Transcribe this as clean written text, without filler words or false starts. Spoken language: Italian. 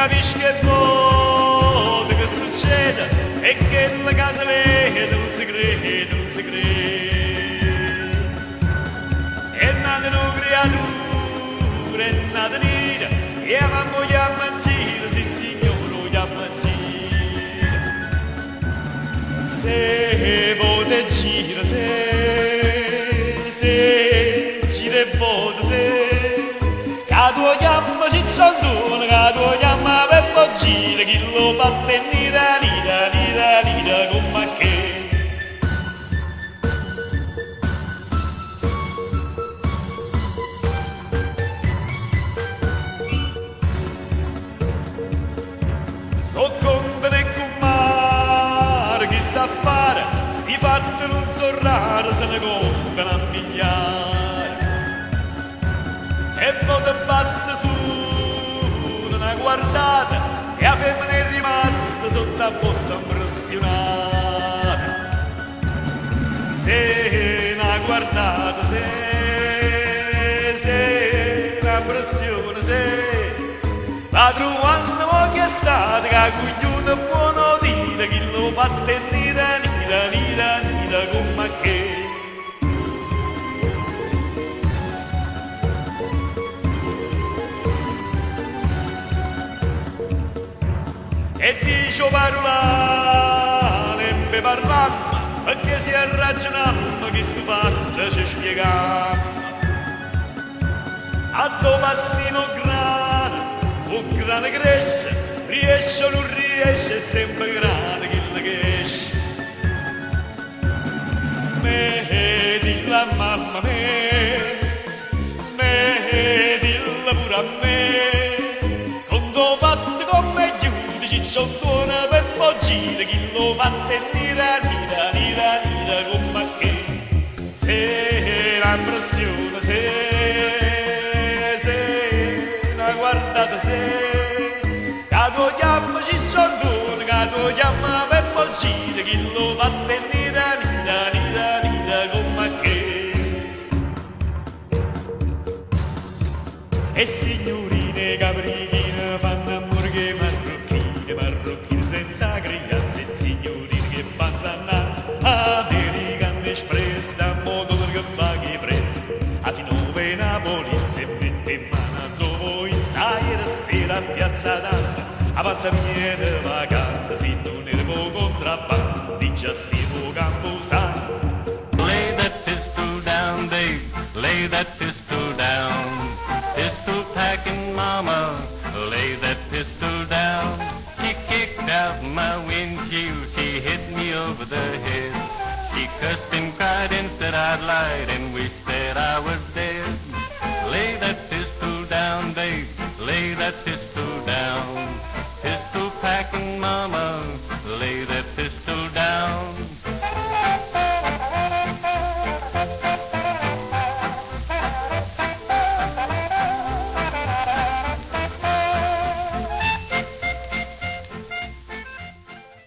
capisci che vuoi, che succede, e che la casa vede, non si crede, non si crede. È nata una creatura, è nata nera, e mamma chiama a giro, sì signore, chiama a giro. Se vuole gira, se gira e vuole, se cado chiama cicciottone, cado chiama Peppo gira, chi lo fa tenere nira, nira, nira, come che. So contento e comare, chi sta a fare, sti fatti non so rari, se ne contano a migliaia. E poi te basta su una guardata, e la femmina è rimasta sotto a botta impressionata. Se una guardata, se una impressione, se la trovano mo che è stata, che coglione buono dire, chi lo fa tenere nira, nira, nira, come che. E dice parlare, e me parlammo, perché si ragionammo che sto fatto ci spieghiamo. A do pastino grano, o grano cresce, riesce o non riesce, è sempre grano che esce. Me dilla mamma me dilla pure a me, quando fatto come chiudi cicciottone per gira, chi lo fa tenere nira, nira, nira, come che. Se la impressione, se una guardata, se cado chiama cicciottone, cado chiama Peppo gira, chi lo fa tenere nira, nira, nira, come che. E signorine caprichine fanno amore che marrocchine, marrocchine senza griglianze, e signorine che panzannazze, americane espress, da modo che va che press, Asinove Napoli se mette in mano a voi, sai sera a piazza d'Anda, avanza miele vacante, si non è il contrabbando, di giustizia.